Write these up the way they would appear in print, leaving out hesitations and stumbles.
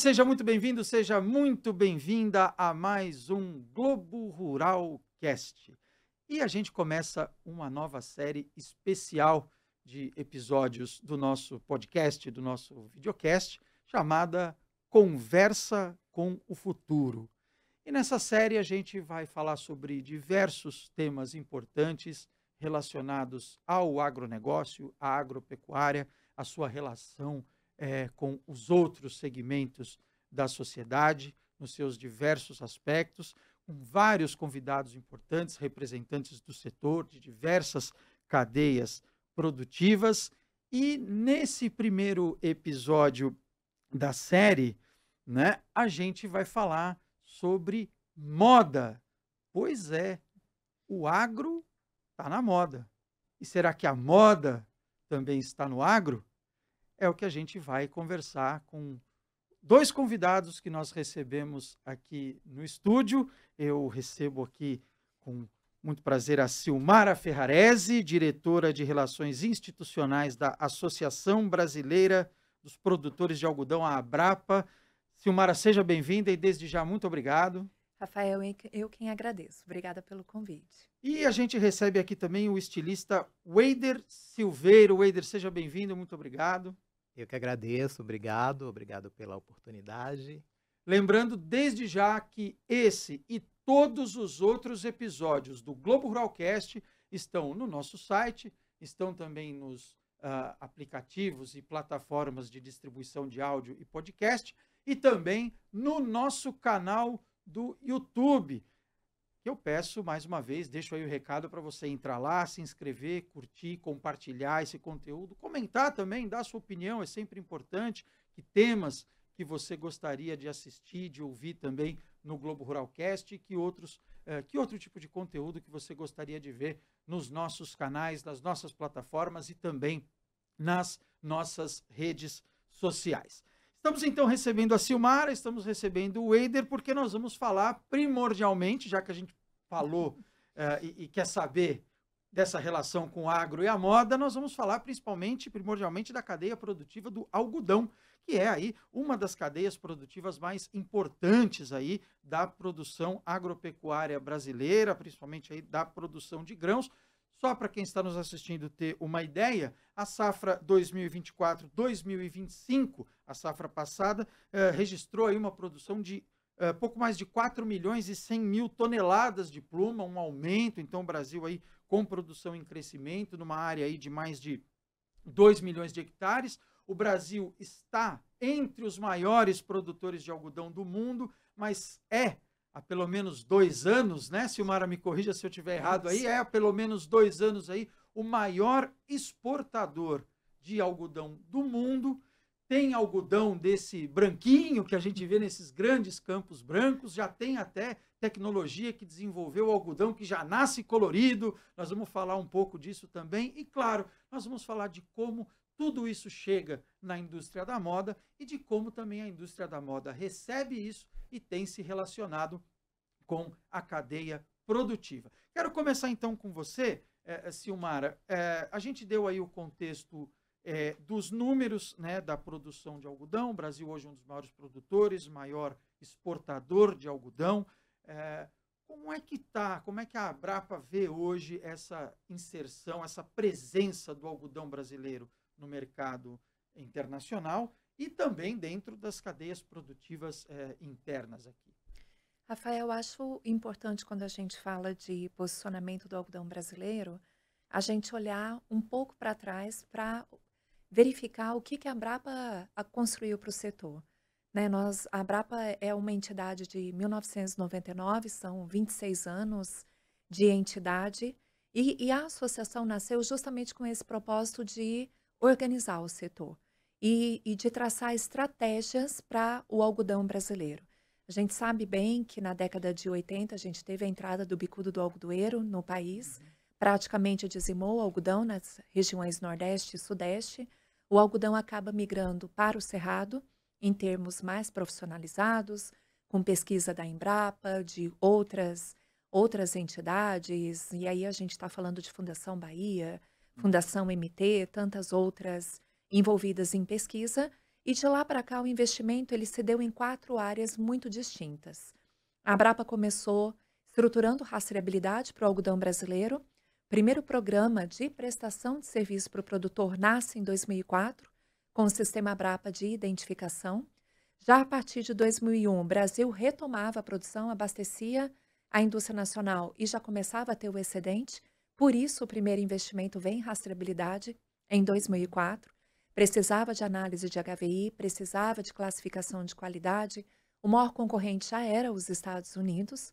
seja muito bem-vindo, seja muito bem-vinda a mais um Globo Rural Cast. E a gente começa uma nova série especial de episódios do nosso podcast, do nosso videocast, chamada Conversa com o Futuro. E nessa série a gente vai falar sobre diversos temas importantes relacionados ao agronegócio, à agropecuária, a sua relação com os outros segmentos da sociedade, nos seus diversos aspectos, com vários convidados importantes, representantes do setor, de diversas cadeias produtivas. E nesse primeiro episódio da série, né, a gente vai falar sobre moda. Pois é, o agro está na moda. E será que a moda também está no agro? É o que a gente vai conversar com dois convidados que nós recebemos aqui no estúdio. Eu recebo aqui com muito prazer a Silmara Ferrarese, diretora de Relações Institucionais da Associação Brasileira dos Produtores de Algodão, a Abrapa. Silmara, seja bem-vinda e desde já muito obrigado. Rafael, eu quem agradeço. Obrigada pelo convite. E a gente recebe aqui também o estilista Weider Silveiro. Weider, seja bem-vindo, muito obrigado. Eu que agradeço, obrigado pela oportunidade. Lembrando desde já que esse e todos os outros episódios do Globo Ruralcast estão no nosso site, estão também nos aplicativos e plataformas de distribuição de áudio e podcast, e também no nosso canal do YouTube. Eu peço mais uma vez, deixo aí o recado para você entrar lá, se inscrever, curtir, compartilhar esse conteúdo, comentar também, dar sua opinião, é sempre importante. Que temas que você gostaria de assistir, de ouvir também no Globo Ruralcast, que outro tipo de conteúdo que você gostaria de ver nos nossos canais, nas nossas plataformas e também nas nossas redes sociais. Estamos então recebendo a Silmara, estamos recebendo o Weider, porque nós vamos falar primordialmente, já que a gente falou e quer saber dessa relação com o agro e a moda, nós vamos falar primordialmente da cadeia produtiva do algodão, que é aí uma das cadeias produtivas mais importantes aí da produção agropecuária brasileira, principalmente aí da produção de grãos. Só para quem está nos assistindo ter uma ideia, a safra 2024-2025, a safra passada, registrou aí uma produção de pouco mais de 4 milhões e 100 mil toneladas de pluma, um aumento. Então o Brasil aí com produção em crescimento, numa área aí de mais de 2 milhões de hectares. O Brasil está entre os maiores produtores de algodão do mundo, mas há pelo menos 2 anos, né? Silmara, me corrija se eu estiver errado aí, há pelo menos 2 anos aí, o maior exportador de algodão do mundo. Tem algodão desse branquinho que a gente vê nesses grandes campos brancos, já tem até tecnologia que desenvolveu o algodão que já nasce colorido. Nós vamos falar um pouco disso também. E, claro, nós vamos falar de como tudo isso chega na indústria da moda e de como também a indústria da moda recebe isso e tem se relacionado com a cadeia produtiva. Quero começar então com você, Silmara. A gente deu aí o contexto dos números, né, da produção de algodão. O Brasil hoje é um dos maiores produtores, maior exportador de algodão. Como é que a Abrapa vê hoje essa inserção, essa presença do algodão brasileiro no mercado internacional e também dentro das cadeias produtivas internas aqui? Rafael, acho importante quando a gente fala de posicionamento do algodão brasileiro, a gente olhar um pouco para trás para verificar o que a Abrapa construiu para o setor. Né, a Abrapa é uma entidade de 1999, são 26 anos de entidade, e a associação nasceu justamente com esse propósito de organizar o setor e de traçar estratégias para o algodão brasileiro. A gente sabe bem que na década de 80 a gente teve a entrada do bicudo do algodoeiro no país, praticamente dizimou o algodão nas regiões Nordeste e Sudeste. O algodão acaba migrando para o Cerrado, em termos mais profissionalizados, com pesquisa da Embrapa, de outras entidades, e aí a gente está falando de Fundação Bahia, Fundação MT, tantas outras envolvidas em pesquisa, E de lá para cá o investimento ele se deu em 4 áreas muito distintas. A Abrapa começou estruturando rastreabilidade para o algodão brasileiro. O primeiro programa de prestação de serviço para o produtor nasce em 2004, com o sistema Abrapa de identificação. Já a partir de 2001, o Brasil retomava a produção, abastecia a indústria nacional e já começava a ter o excedente. Por isso, o primeiro investimento vem em rastreabilidade em 2004. Precisava de análise de HVI, precisava de classificação de qualidade. O maior concorrente já era os Estados Unidos.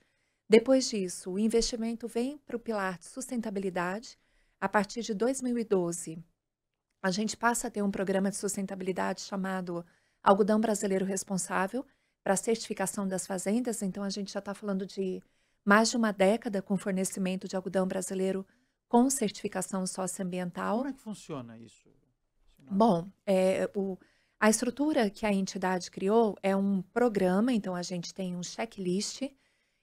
Depois disso, o investimento vem para o pilar de sustentabilidade. A partir de 2012, a gente passa a ter um programa de sustentabilidade chamado Algodão Brasileiro Responsável, para a certificação das fazendas. Então, a gente já está falando de mais de uma década com fornecimento de algodão brasileiro com certificação socioambiental. Como é que funciona isso, senhora? Bom, a estrutura que a entidade criou é um programa, então a gente tem um checklist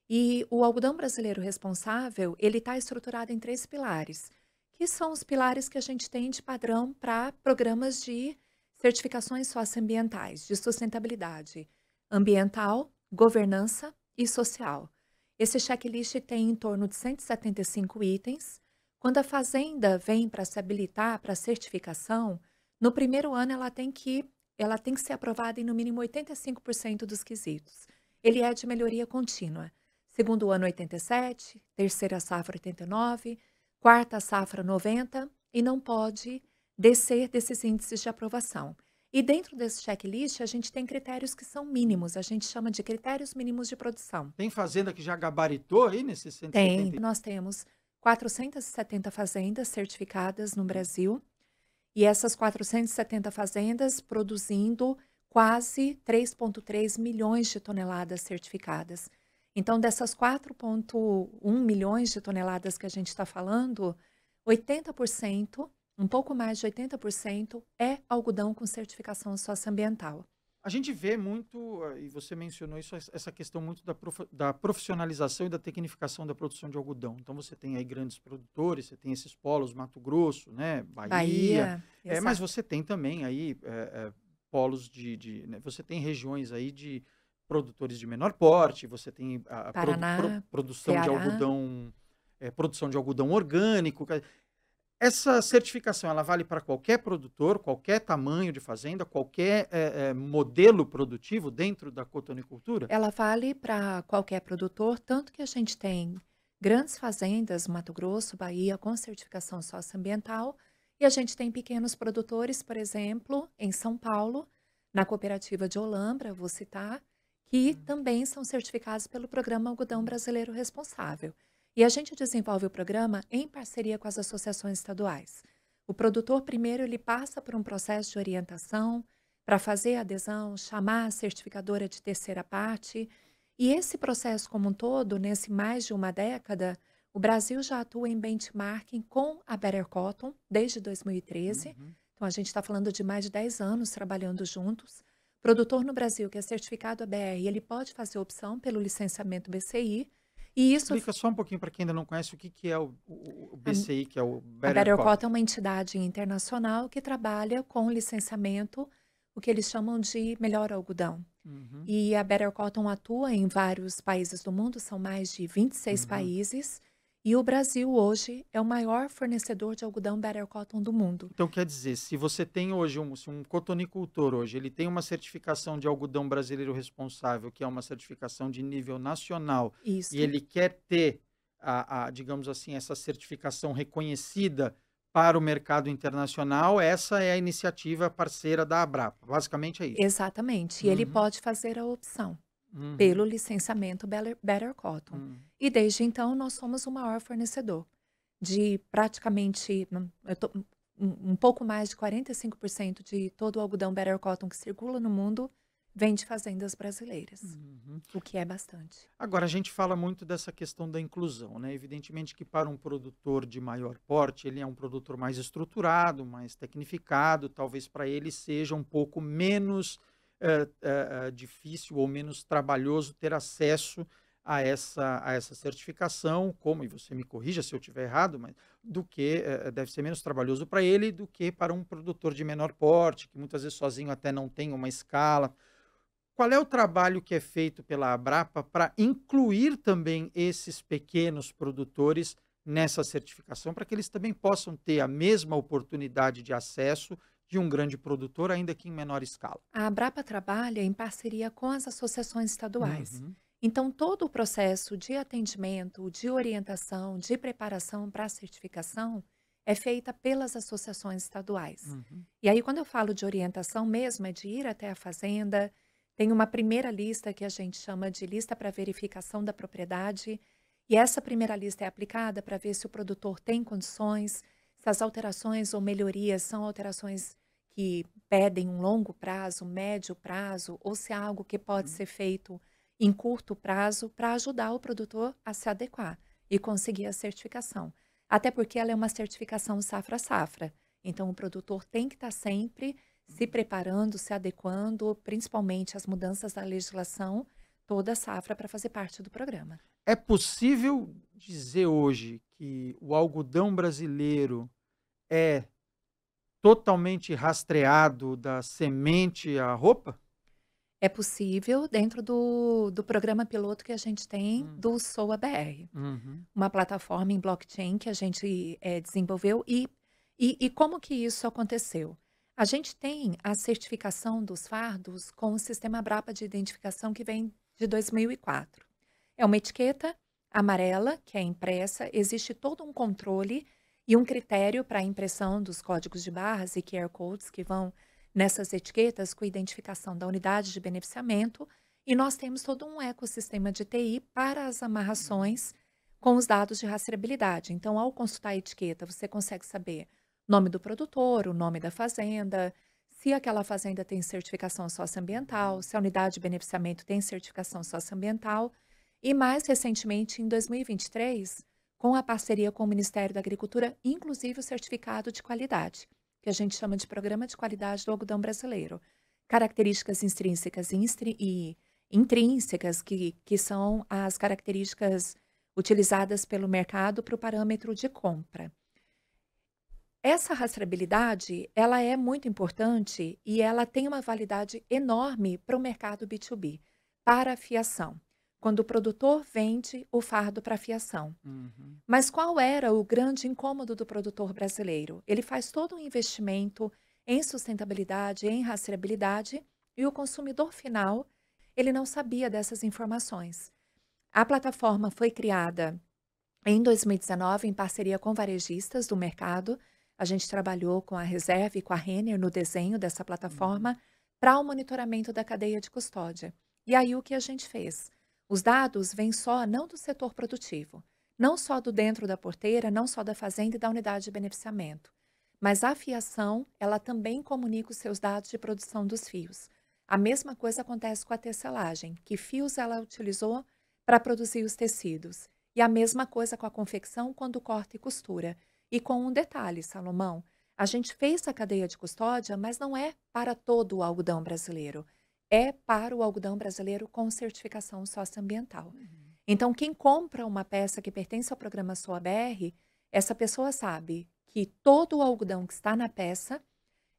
e o algodão brasileiro responsável, ele está estruturado em 3 pilares, que são os pilares que a gente tem de padrão para programas de certificações socioambientais, de sustentabilidade ambiental, governança e social. Esse checklist tem em torno de 175 itens. Quando a fazenda vem para se habilitar para certificação, no primeiro ano ela tem que ser aprovada em no mínimo 85% dos quesitos. Ele é de melhoria contínua. Segundo ano 87, terceira safra 89, quarta safra 90 e não pode descer desses índices de aprovação. E dentro desse checklist a gente tem critérios que são mínimos, a gente chama de critérios mínimos de produção. Tem fazenda que já gabaritou aí nesses 170? Tem, nós temos 470 fazendas certificadas no Brasil e essas 470 fazendas produzindo quase 3,3 milhões de toneladas certificadas. Então, dessas 4,1 milhões de toneladas que a gente está falando, 80%, um pouco mais de 80% é algodão com certificação socioambiental. A gente vê muito, e você mencionou isso, essa questão muito da profissionalização e da tecnificação da produção de algodão. Então, você tem aí grandes produtores, você tem esses polos, Mato Grosso, né, Bahia, mas exato. você tem também aí polos né, você tem regiões aí de produtores de menor porte, você tem a Paraná, produção de Ceará. algodão, produção de algodão orgânico. Essa certificação, ela vale para qualquer produtor, qualquer tamanho de fazenda, qualquer modelo produtivo dentro da cotonicultura? Ela vale para qualquer produtor, tanto que a gente tem grandes fazendas, Mato Grosso, Bahia, com certificação socioambiental, e a gente tem pequenos produtores, por exemplo, em São Paulo, na cooperativa de Olambra, vou citar, que também são certificados pelo Programa Algodão Brasileiro Responsável. E a gente desenvolve o programa em parceria com as associações estaduais. O produtor, primeiro, ele passa por um processo de orientação para fazer a adesão, chamar a certificadora de terceira parte. E esse processo como um todo, nesse mais de uma década, o Brasil já atua em benchmarking com a Better Cotton desde 2013. Então, a gente está falando de mais de 10 anos trabalhando juntos. O produtor no Brasil que é certificado ABR, ele pode fazer opção pelo licenciamento BCI. E isso Explica só um pouquinho para quem ainda não conhece o que é o BCI, que é o a Better Better Cotton. Cotton é uma entidade internacional que trabalha com licenciamento, o que eles chamam de melhor algodão. E a Better Cotton atua em vários países do mundo, são mais de 26 países. E o Brasil hoje é o maior fornecedor de algodão Better Cotton do mundo. Então, quer dizer, se você tem hoje se um cotonicultor hoje, ele tem uma certificação de algodão brasileiro responsável, que é uma certificação de nível nacional, Isso. e ele quer ter, digamos assim, essa certificação reconhecida para o mercado internacional, essa é a iniciativa parceira da Abrapa. Basicamente é isso. Exatamente. E ele pode fazer a opção pelo licenciamento Better Cotton. E desde então nós somos o maior fornecedor de praticamente um pouco mais de 45% de todo o algodão Better Cotton que circula no mundo vem de fazendas brasileiras, o que é bastante. Agora, a gente fala muito dessa questão da inclusão, né? Evidentemente que para um produtor de maior porte, ele é um produtor mais estruturado, mais tecnificado, talvez para ele seja um pouco menos difícil ou menos trabalhoso ter acesso a essa certificação, como, e você me corrija se eu estiver errado, mas do que deve ser menos trabalhoso para ele do que para um produtor de menor porte, que muitas vezes sozinho até não tem uma escala. Qual é o trabalho que é feito pela Abrapa para incluir também esses pequenos produtores nessa certificação, para que eles também possam ter a mesma oportunidade de acesso de um grande produtor, ainda que em menor escala? A Abrapa trabalha em parceria com as associações estaduais. Uhum, Então, todo o processo de atendimento, de orientação, de preparação para a certificação é feita pelas associações estaduais. uhum, E aí, quando eu falo de orientação mesmo, é de ir até a fazenda, tem uma primeira lista que a gente chama de lista para verificação da propriedade, e essa primeira lista é aplicada para ver se o produtor tem condições, se as alterações ou melhorias são alterações que pedem um longo prazo, médio prazo, ou se é algo que pode uhum. ser feito em curto prazo para ajudar o produtor a se adequar e conseguir a certificação. Até porque ela é uma certificação safra-safra. Então, o produtor tem que estar sempre se preparando, se adequando, principalmente às mudanças da legislação, toda a safra para fazer parte do programa. É possível dizer hoje que o algodão brasileiro é totalmente rastreado da semente à roupa? É possível dentro do programa piloto que a gente tem Hum, do SOA BR. uhum, Uma plataforma em blockchain que a gente desenvolveu. E como que isso aconteceu? A gente tem a certificação dos fardos com o sistema Brapa de identificação que vem de 2004. É uma etiqueta amarela que é impressa, existe todo um controle e um critério para a impressão dos códigos de barras e QR codes que vão nessas etiquetas com identificação da unidade de beneficiamento, e nós temos todo um ecossistema de TI para as amarrações com os dados de rastreabilidade. Então, ao consultar a etiqueta, você consegue saber o nome do produtor, o nome da fazenda, se aquela fazenda tem certificação socioambiental, se a unidade de beneficiamento tem certificação socioambiental. E mais recentemente, em 2023, com a parceria com o Ministério da Agricultura, inclusive o certificado de qualidade, que a gente chama de Programa de Qualidade do Algodão Brasileiro. Características extrínsecas e intrínsecas, que são as características utilizadas pelo mercado para o parâmetro de compra. Essa rastreabilidade, ela é muito importante e ela tem uma validade enorme para o mercado B2B, para a fiação, quando o produtor vende o fardo para a fiação. uhum. Mas qual era o grande incômodo do produtor brasileiro? Ele faz todo um investimento em sustentabilidade, em rastreabilidade, e o consumidor final, ele não sabia dessas informações. A plataforma foi criada em 2019 em parceria com varejistas do mercado. A gente trabalhou com a Reserve e com a Renner no desenho dessa Uhum. plataforma para o monitoramento da cadeia de custódia. E aí o que a gente fez? Os dados vêm só não do setor produtivo, não só do dentro da porteira, não só da fazenda e da unidade de beneficiamento, mas a fiação, ela também comunica os seus dados de produção dos fios. A mesma coisa acontece com a tecelagem, que fios ela utilizou para produzir os tecidos. E a mesma coisa com a confecção quando corta e costura. E com um detalhe, Salomão, a gente fez a cadeia de custódia, mas não é para todo o algodão brasileiro. É para o algodão brasileiro com certificação socioambiental. Então, quem compra uma peça que pertence ao programa SOABR, essa pessoa sabe que todo o algodão que está na peça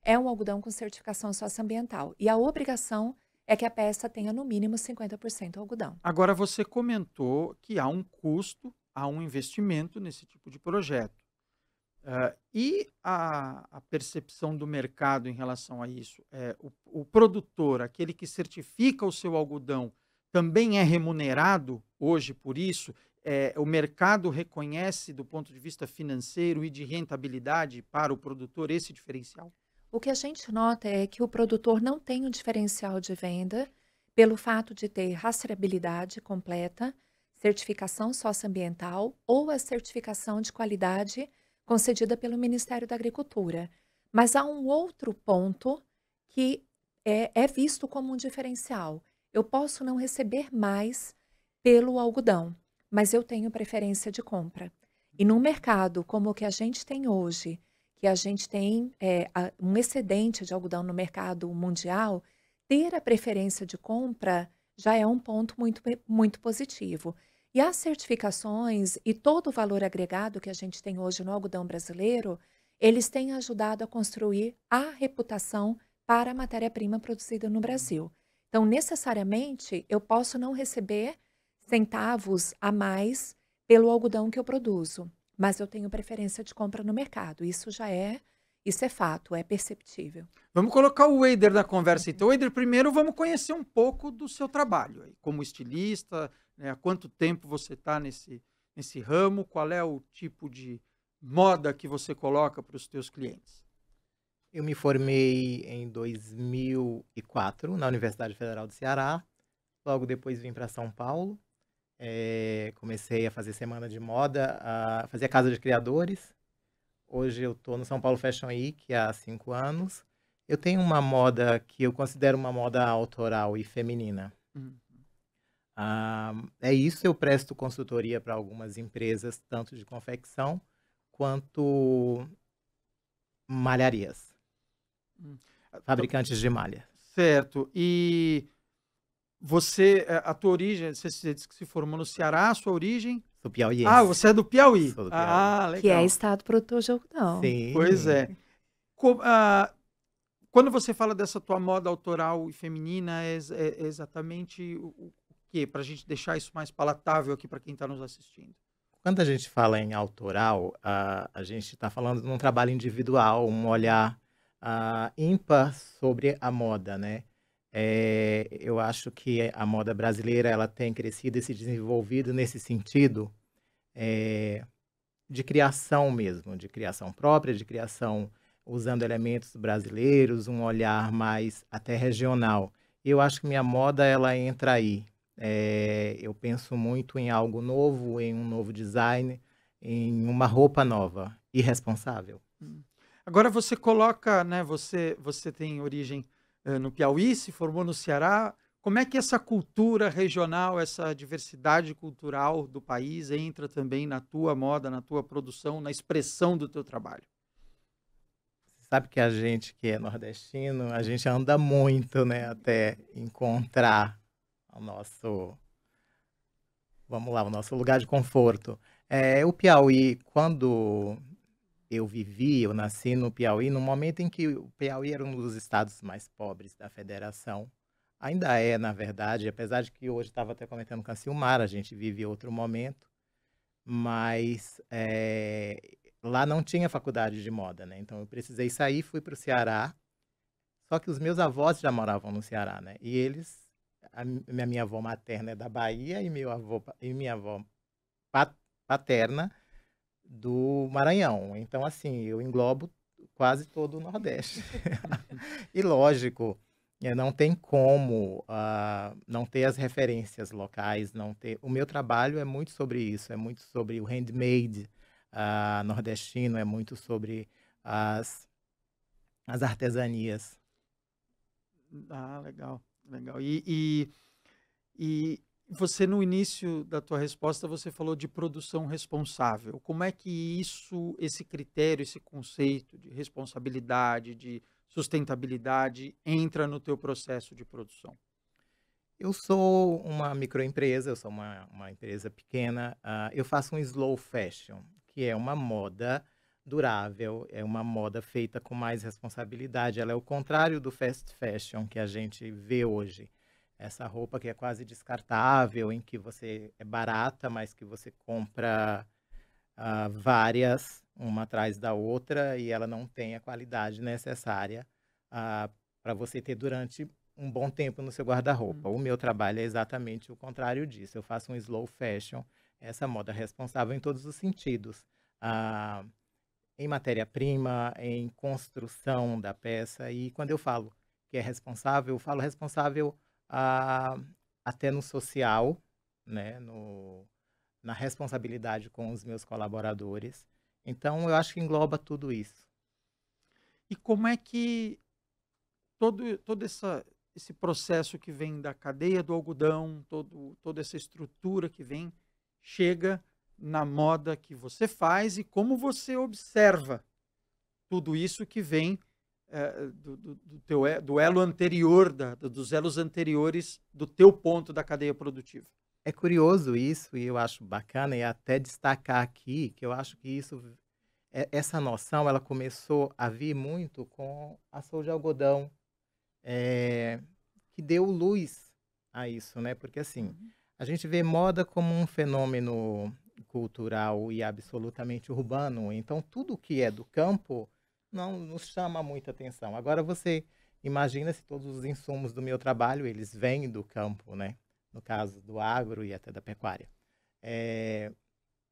é um algodão com certificação socioambiental. E a obrigação é que a peça tenha no mínimo 50% algodão. Agora, você comentou que há um custo, há um investimento nesse tipo de projeto. E a percepção do mercado em relação a isso? O produtor, aquele que certifica o seu algodão, também é remunerado hoje por isso? O mercado reconhece, do ponto de vista financeiro e de rentabilidade para o produtor, esse diferencial? O que a gente nota é que o produtor não tem um diferencial de venda pelo fato de ter rastreabilidade completa, certificação socioambiental ou a certificação de qualidade concedida pelo Ministério da Agricultura. Mas há um outro ponto que é visto como um diferencial. Eu posso não receber mais pelo algodão, mas eu tenho preferência de compra. E num mercado como o que a gente tem hoje, que a gente tem um excedente de algodão no mercado mundial, ter a preferência de compra já é um ponto muito positivo. E as certificações e todo o valor agregado que a gente tem hoje no algodão brasileiro, eles têm ajudado a construir a reputação para a matéria-prima produzida no Brasil. Então, necessariamente, eu posso não receber centavos a mais pelo algodão que eu produzo, mas eu tenho preferência de compra no mercado. Isso é fato, é perceptível. Vamos colocar o Eider na conversa, então. Eider, primeiro vamos conhecer um pouco do seu trabalho aí, como estilista, né? Há quanto tempo você está nesse ramo? Qual é o tipo de moda que você coloca para os teus clientes? Eu me formei em 2004 na Universidade Federal do Ceará. Logo depois vim para São Paulo. Comecei a fazer semana de moda, a fazer casa de criadores. Hoje eu estou no São Paulo Fashion Week há 5 anos. Eu tenho uma moda que eu considero uma moda autoral e feminina. Hum. É isso, eu presto consultoria para algumas empresas, tanto de confecção quanto malharias, fabricantes de malha. Certo. E a tua origem, você disse que se formou no Ceará, a sua origem? Sou piauiense. Ah, você é do Piauí. Sou do Piauí. Ah, Que é legal. estado produtor de algodão. Sim. Pois é. Quando você fala dessa tua moda autoral e feminina, é exatamente o quê? Para a gente deixar isso mais palatável aqui para quem está nos assistindo. Quando a gente fala em autoral, a gente está falando de um trabalho individual, um olhar ímpar sobre a moda, né? Eu acho que a moda brasileira ela tem crescido e se desenvolvido nesse sentido de criação mesmo, de criação própria, de criação usando elementos brasileiros, um olhar mais até regional. Eu acho que minha moda ela entra aí. Eu penso muito em algo novo, em um novo design, em uma roupa nova e responsável. Agora você coloca, né? Você tem origem no Piauí, se formou no Ceará. Como é que essa cultura regional, essa diversidade cultural do país entra também na tua moda, na tua produção, na expressão do teu trabalho? Sabe que a gente que é nordestino, a gente anda muito, né, até encontrar o nosso, vamos lá, o nosso lugar de conforto. O Piauí, quando eu nasci no Piauí, no momento em que o Piauí era um dos estados mais pobres da federação. Ainda é, na verdade, apesar de que hoje estava até comentando com a Silmara, a gente vive outro momento, mas lá não tinha faculdade de moda, né? Então eu precisei sair, fui para o Ceará, só que os meus avós já moravam no Ceará, né? E a minha avó materna é da Bahia e minha avó paterna do Maranhão. Então, assim, eu englobo quase todo o Nordeste. E lógico, não tem como não ter as referências locais, não ter. O meu trabalho é muito sobre isso, é muito sobre o handmade nordestino, é muito sobre as artesanias. Ah, legal, legal. E você, no início da tua resposta, você falou de produção responsável. Como é que esse critério, esse conceito de responsabilidade, de sustentabilidade entra no teu processo de produção? Eu sou uma microempresa, eu sou uma empresa pequena. Eu faço um slow fashion, que é uma moda durável, é uma moda feita com mais responsabilidade. Ela é o contrário do fast fashion que a gente vê hoje. Essa roupa que é quase descartável, em que você é barata, mas que você compra várias, uma atrás da outra, e ela não tem a qualidade necessária para você ter durante um bom tempo no seu guarda-roupa. O meu trabalho é exatamente o contrário disso. Eu faço um slow fashion, essa moda responsável em todos os sentidos. Em matéria-prima, em construção da peça. E quando eu falo que é responsável, eu falo responsável até no social, né? Na responsabilidade com os meus colaboradores. Então, eu acho que engloba tudo isso. E como é que todo esse processo que vem da cadeia do algodão, toda essa estrutura que vem, chega na moda que você faz e como você observa tudo isso que vem do elo anterior, dos elos anteriores do teu ponto da cadeia produtiva. É curioso isso e eu acho bacana e até destacar aqui que eu acho que essa noção ela começou a vir muito com a Sou de Algodão, que deu luz a isso, né? Porque assim, Uhum. a gente vê moda como um fenômeno cultural e absolutamente urbano, então tudo que é do campo não nos chama muita atenção. Agora você imagina se todos os insumos do meu trabalho, eles vêm do campo, né? No caso do agro e até da pecuária.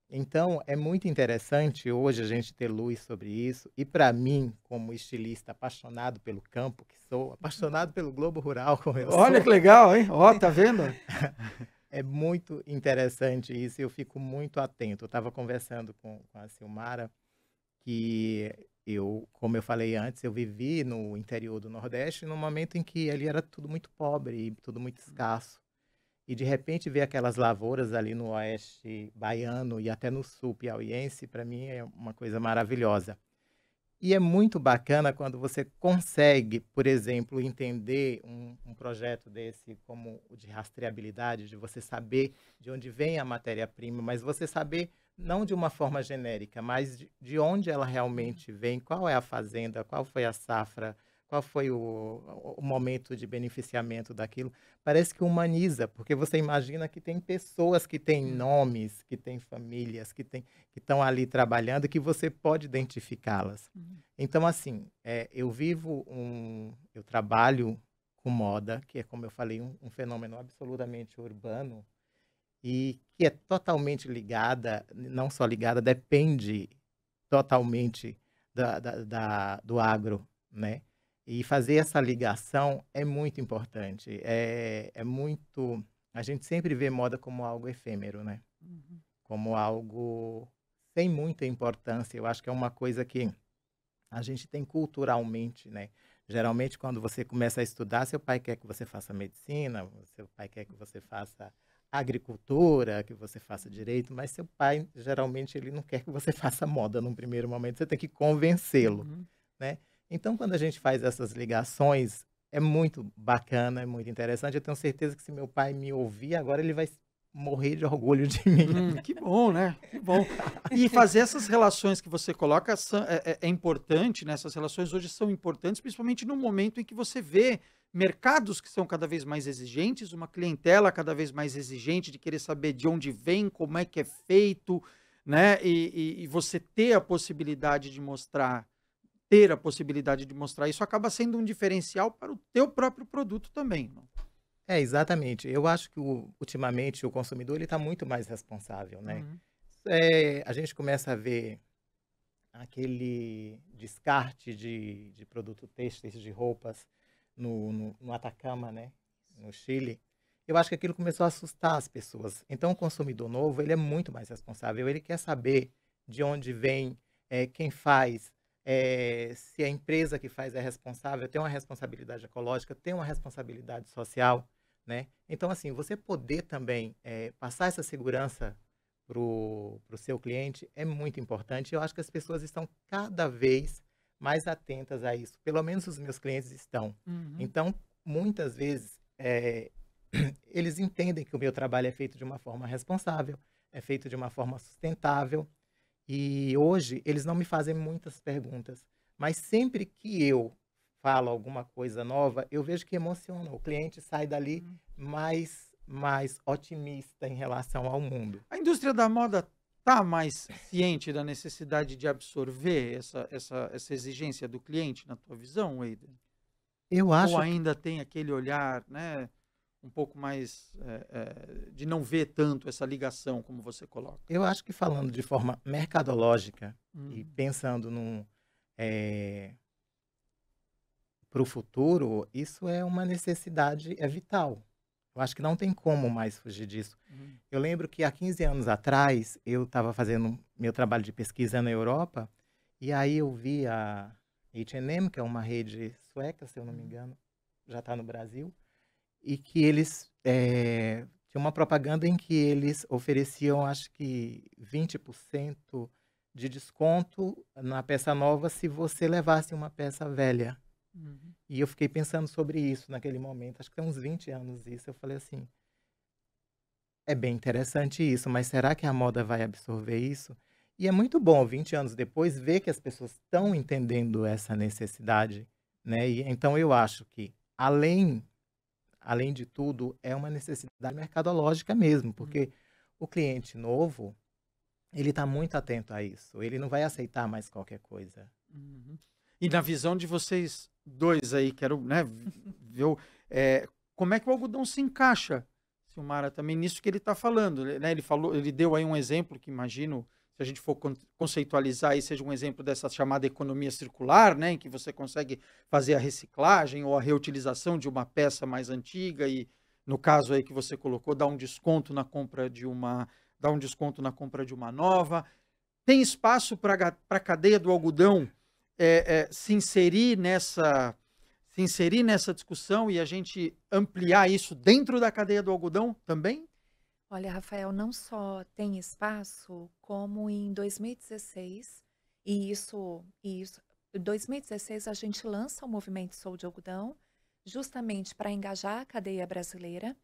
Então, é muito interessante hoje a gente ter luz sobre isso. E para mim, como estilista apaixonado pelo campo, que sou, apaixonado pelo Globo Rural, como eu Olha sou, que legal, hein? Ó, tá vendo? é muito interessante isso e eu fico muito atento. Eu estava conversando com a Silmara, que como eu falei antes, eu vivi no interior do Nordeste, num momento em que ali era tudo muito pobre e tudo muito escasso. E de repente ver aquelas lavouras ali no oeste baiano e até no sul piauiense, para mim é uma coisa maravilhosa. E é muito bacana quando você consegue, por exemplo, entender um projeto desse como o de rastreabilidade, de você saber de onde vem a matéria-prima, mas você saber não de uma forma genérica, mas de onde ela realmente vem, qual é a fazenda, qual foi a safra, qual foi o momento de beneficiamento daquilo. Parece que humaniza, porque você imagina que tem pessoas que têm nomes, que têm famílias, que estão ali trabalhando, que você pode identificá-las. Então, assim, eu trabalho com moda, que é, como eu falei, um fenômeno absolutamente urbano e que é totalmente ligada, não só ligada, depende totalmente do agro, né? E fazer essa ligação é muito importante. A gente sempre vê moda como algo efêmero, né? Uhum. Como algo sem muita importância. Eu acho que é uma coisa que a gente tem culturalmente, né? Geralmente, quando você começa a estudar, seu pai quer que você faça medicina, seu pai quer que você faça agricultura, que você faça direito, mas seu pai, geralmente, ele não quer que você faça moda num primeiro momento, você tem que convencê-lo, Uhum. né? Então, quando a gente faz essas ligações, é muito bacana, é muito interessante. Eu tenho certeza que se meu pai me ouvir agora, ele vai morrer de orgulho de mim. Que bom, né? Que bom. E fazer essas relações que você coloca é importante, né? Essas relações hoje são importantes, principalmente no momento em que você vê mercados que são cada vez mais exigentes, uma clientela cada vez mais exigente de querer saber de onde vem, como é que é feito, né? E você ter a possibilidade de mostrar isso acaba sendo um diferencial para o teu próprio produto também. Não? É, exatamente. Eu acho que ultimamente o consumidor ele está muito mais responsável, né? Uhum. A gente começa a ver aquele descarte de produtos têxteis, de roupas no Atacama, né? No Chile. Eu acho que aquilo começou a assustar as pessoas. Então, o consumidor novo, ele é muito mais responsável. Ele quer saber de onde vem, quem faz, se a empresa que faz é responsável, tem uma responsabilidade ecológica, tem uma responsabilidade social, né? Então, assim, você poder também passar essa segurança para o seu cliente é muito importante. Eu acho que as pessoas estão cada vez mais atentas a isso. Pelo menos os meus clientes estão. Uhum. Então, muitas vezes, eles entendem que o meu trabalho é feito de uma forma responsável, é feito de uma forma sustentável. E hoje, eles não me fazem muitas perguntas. Mas sempre que eu falo alguma coisa nova, eu vejo que emociona. O cliente sai dali mais otimista em relação ao mundo. A indústria da moda está mais ciente da necessidade de absorver essa exigência do cliente, na tua visão, Eider? Eu Ou acho que, ainda tem aquele olhar, né, um pouco mais de não ver tanto essa ligação como você coloca? eu acho que falando de forma mercadológica e Uhum. pensando para o futuro, isso é uma necessidade, é vital. Eu acho que não tem como mais fugir disso. Uhum. Eu lembro que há 15 anos atrás, eu estava fazendo meu trabalho de pesquisa na Europa, e aí eu vi a H&M, que é uma rede sueca, se eu não me engano, já está no Brasil, e que eles tinham uma propaganda em que eles ofereciam, acho que 20% de desconto na peça nova se você levasse uma peça velha. Uhum. E eu fiquei pensando sobre isso naquele momento, acho que tem uns 20 anos isso, eu falei assim, é bem interessante isso, mas será que a moda vai absorver isso? E é muito bom, 20 anos depois, ver que as pessoas estão entendendo essa necessidade, né? E, então eu acho que, além de tudo, é uma necessidade mercadológica mesmo, Uhum. porque o cliente novo, ele está muito atento a isso, ele não vai aceitar mais qualquer coisa. Uhum. E na visão de vocês dois aí, quero, né, ver como é que o algodão se encaixa, Silmara, também nisso que ele está falando, né? Ele falou, ele deu aí um exemplo que imagino, se a gente for conceitualizar aí, seja um exemplo dessa chamada economia circular, né, em que você consegue fazer a reciclagem ou a reutilização de uma peça mais antiga e, no caso aí que você colocou, dar um desconto na compra de uma, dar um desconto na compra de uma nova. Tem espaço para a cadeia do algodão se inserir nessa discussão e a gente ampliar isso dentro da cadeia do algodão também? Olha, Rafael, não só tem espaço, como em 2016, em 2016 a gente lança o movimento Sou de Algodão, justamente para engajar a cadeia brasileira,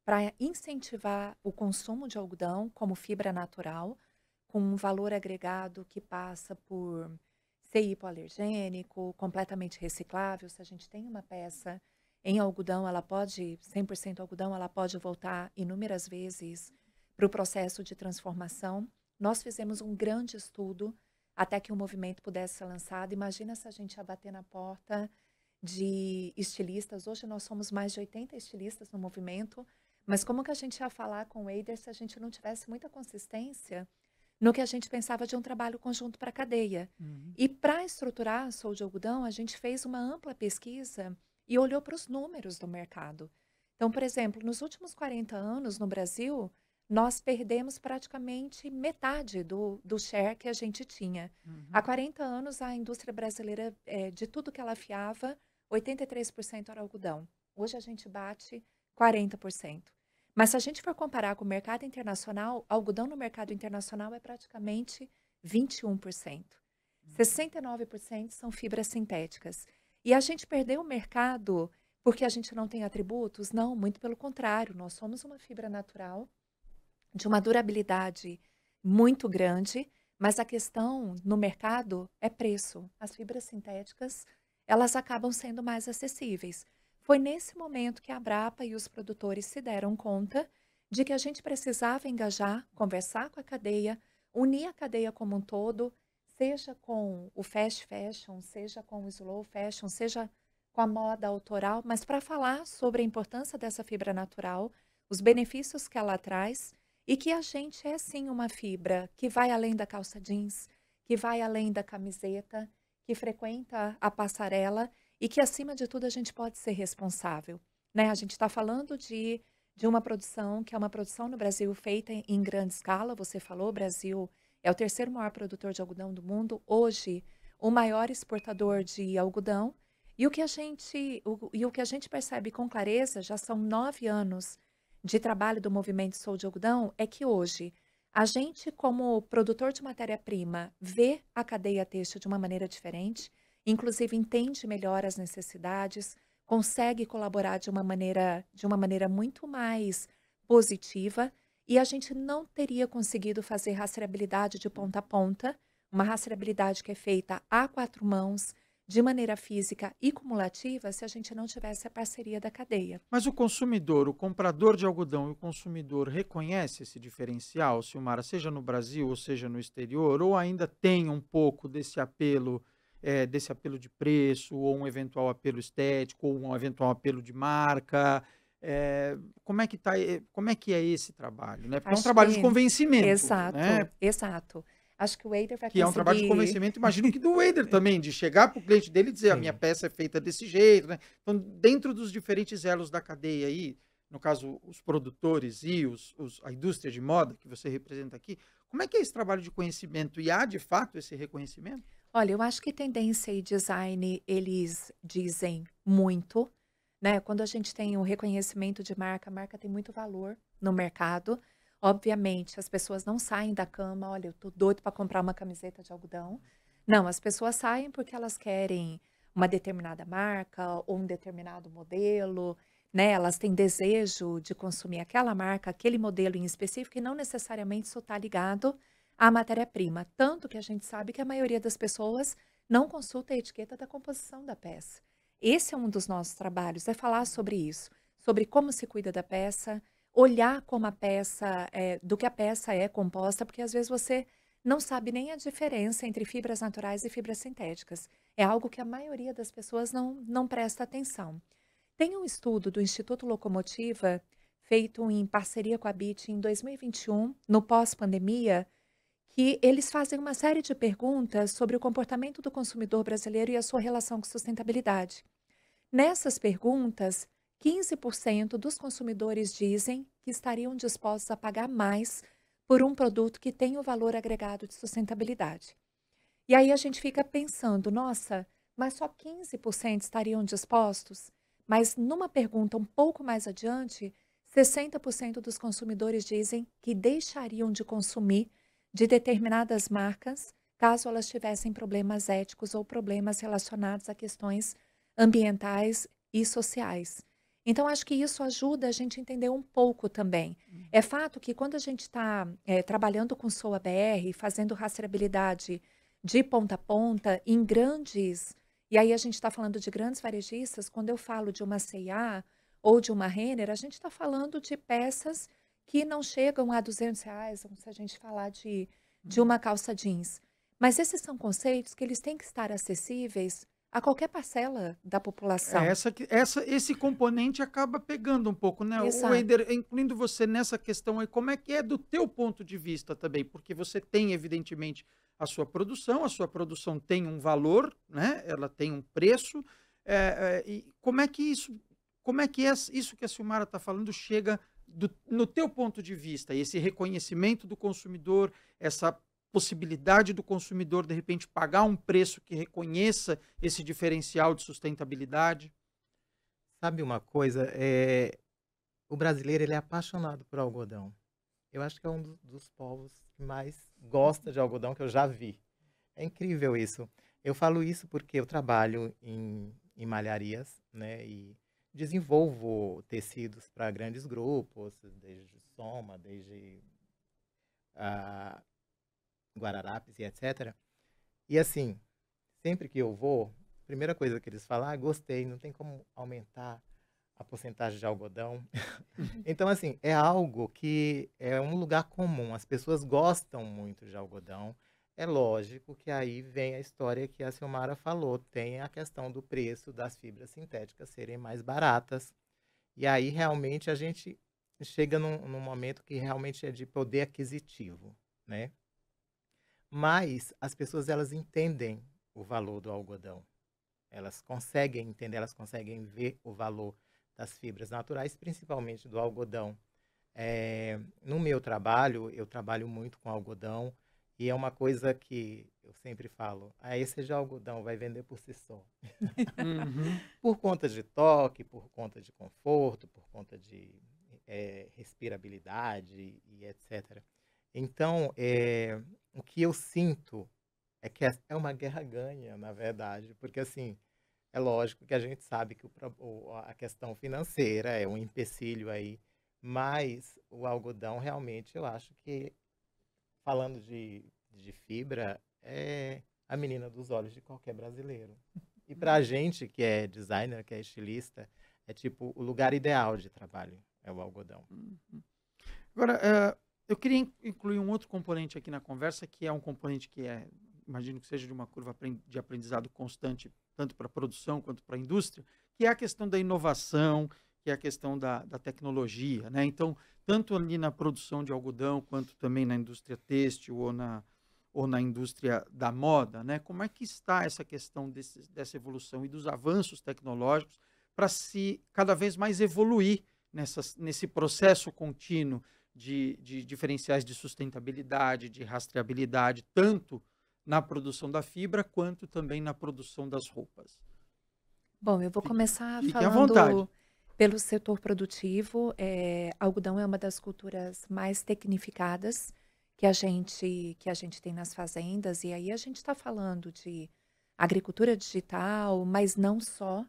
para incentivar o consumo de algodão como fibra natural, com um valor agregado que passa por ser hipoalergênico, completamente reciclável. Se a gente tem uma peça em algodão, ela pode, 100% algodão, ela pode voltar inúmeras vezes para o processo de transformação. Nós fizemos um grande estudo até que o movimento pudesse ser lançado. Imagina se a gente ia bater na porta de estilistas. Hoje nós somos mais de 80 estilistas no movimento, mas como que a gente ia falar com o Eider se a gente não tivesse muita consistência no que a gente pensava de um trabalho conjunto para a cadeia? Uhum. E para estruturar a Sou de Algodão, a gente fez uma ampla pesquisa e olhou para os números do mercado. Então, por exemplo, nos últimos 40 anos no Brasil, nós perdemos praticamente metade do share que a gente tinha. Há Uhum. 40 anos, a indústria brasileira, de tudo que ela afiava, 83% era algodão. Hoje a gente bate 40%. Mas se a gente for comparar com o mercado internacional, algodão no mercado internacional é praticamente 21%. 69% são fibras sintéticas. E a gente perdeu o mercado porque a gente não tem atributos? Não, muito pelo contrário. Nós somos uma fibra natural de uma durabilidade muito grande, mas a questão no mercado é preço. As fibras sintéticas, elas acabam sendo mais acessíveis. Foi nesse momento que a Abrapa e os produtores se deram conta de que a gente precisava engajar, conversar com a cadeia, unir a cadeia como um todo, seja com o fast fashion, seja com o slow fashion, seja com a moda autoral, mas para falar sobre a importância dessa fibra natural, os benefícios que ela traz e que a gente é sim uma fibra que vai além da calça jeans, que vai além da camiseta, que frequenta a passarela e que, acima de tudo, a gente pode ser responsável, né? A gente está falando de uma produção que é uma produção no Brasil feita em grande escala. Você falou, o Brasil é o terceiro maior produtor de algodão do mundo, hoje o maior exportador de algodão. E o que a gente percebe com clareza, já são 9 anos de trabalho do movimento Sou de Algodão, é que hoje a gente, como produtor de matéria-prima, vê a cadeia têxtil de uma maneira diferente, inclusive entende melhor as necessidades, consegue colaborar de uma maneira muito mais positiva, e a gente não teria conseguido fazer rastreabilidade de ponta a ponta, uma rastreabilidade que é feita a 4 mãos, de maneira física e cumulativa, se a gente não tivesse a parceria da cadeia. Mas o consumidor, o comprador de algodão e o consumidor reconhece esse diferencial, Silmara, seja no Brasil ou seja no exterior, ou ainda tem um pouco desse apelo de preço, ou um eventual apelo estético, ou um eventual apelo de marca? Como é que é esse trabalho, né? Porque é um Acho trabalho de que convencimento, né? exato, exato. Acho que o Eider vai Que é um trabalho de conseguir. convencimento, imagino que do Wader também, de chegar para o cliente dele e dizer, a minha Sim. peça é feita desse jeito, né? Então, dentro dos diferentes elos da cadeia aí, no caso, os produtores e a indústria de moda que você representa aqui, como é que é esse trabalho de conhecimento? E há, de fato, esse reconhecimento? Olha, eu acho que tendência e design, eles dizem muito, né? Quando a gente tem o reconhecimento de marca, a marca tem muito valor no mercado. Obviamente, as pessoas não saem da cama, olha, eu tô doido para comprar uma camiseta de algodão. Não, as pessoas saem porque elas querem uma determinada marca ou um determinado modelo, né? Elas têm desejo de consumir aquela marca, aquele modelo em específico, e não necessariamente isso está ligado à matéria-prima. Tanto que a gente sabe que a maioria das pessoas não consulta a etiqueta da composição da peça. Esse é um dos nossos trabalhos, é falar sobre isso, sobre como se cuida da peça, olhar como a peça, do que a peça é composta, porque às vezes você não sabe nem a diferença entre fibras naturais e fibras sintéticas. É algo que a maioria das pessoas não presta atenção. Tem um estudo do Instituto Locomotiva, feito em parceria com a BIT em 2021, no pós-pandemia, que eles fazem uma série de perguntas sobre o comportamento do consumidor brasileiro e a sua relação com sustentabilidade. Nessas perguntas, 15% dos consumidores dizem que estariam dispostos a pagar mais por um produto que tem o valor agregado de sustentabilidade. E aí a gente fica pensando, nossa, mas só 15% estariam dispostos? Mas numa pergunta um pouco mais adiante, 60% dos consumidores dizem que deixariam de consumir de determinadas marcas caso elas tivessem problemas éticos ou problemas relacionados a questões ambientais e sociais. Então, acho que isso ajuda a gente a entender um pouco também. É fato que quando a gente está trabalhando com SOA BR, fazendo rastreabilidade de ponta a ponta em grandes, e aí a gente está falando de grandes varejistas, quando eu falo de uma C&A ou de uma Renner, a gente está falando de peças que não chegam a R$ 200, se a gente falar de uma calça jeans. Mas esses são conceitos que eles têm que estar acessíveis a qualquer parcela da população. Esse componente acaba pegando um pouco, né? O Exato. Eider, incluindo você nessa questão aí, como é que é do teu ponto de vista também? Porque você tem, evidentemente, a sua produção tem um valor, né? Ela tem um preço. E como é que isso que a Silmara está falando chega no teu ponto de vista? Esse reconhecimento do consumidor, essa possibilidade do consumidor, de repente, pagar um preço que reconheça esse diferencial de sustentabilidade? Sabe uma coisa? O brasileiro ele é apaixonado por algodão. Eu acho que é um dos povos que mais gosta de algodão que eu já vi. É incrível isso. Eu falo isso porque eu trabalho em malharias, né? E desenvolvo tecidos para grandes grupos, desde Soma, desde Guararapes e etc. E assim, sempre que eu vou, a primeira coisa que eles falam, gostei, não tem como aumentar a porcentagem de algodão. Então, assim, é algo que é um lugar comum, as pessoas gostam muito de algodão. É lógico que aí vem a história que a Silmara falou, tem a questão do preço das fibras sintéticas serem mais baratas. E aí, realmente, a gente chega num momento que realmente é de poder aquisitivo, né? Mas as pessoas, elas entendem o valor do algodão. Elas conseguem entender, elas conseguem ver o valor das fibras naturais, principalmente do algodão. No meu trabalho, eu trabalho muito com algodão e é uma coisa que eu sempre falo, esse de algodão vai vender por si só. Uhum. Por conta de toque, por conta de conforto, por conta de respirabilidade e etc. Então, o que eu sinto é que é uma guerra ganha, na verdade, porque assim, é lógico que a gente sabe que a questão financeira é um empecilho aí, mas o algodão realmente eu acho que, falando de fibra, é a menina dos olhos de qualquer brasileiro. E pra gente que é designer, que é estilista, é tipo o lugar ideal de trabalho, é o algodão. Agora, eu queria incluir um outro componente aqui na conversa, que é um componente que imagino que seja de uma curva de aprendizado constante, tanto para a produção quanto para a indústria, que é a questão da inovação, que é a questão da tecnologia, né? Então, tanto ali na produção de algodão, quanto também na indústria têxtil ou na indústria da moda, né? Como é que está essa questão dessa evolução e dos avanços tecnológicos para se cada vez mais evoluir nesse processo contínuo de diferenciais de sustentabilidade, de rastreabilidade, tanto na produção da fibra quanto também na produção das roupas? Bom, eu vou começar Fiquem à vontade. falando pelo setor produtivo. Algodão é uma das culturas mais tecnificadas que a gente tem nas fazendas, e aí a gente está falando de agricultura digital, mas não só.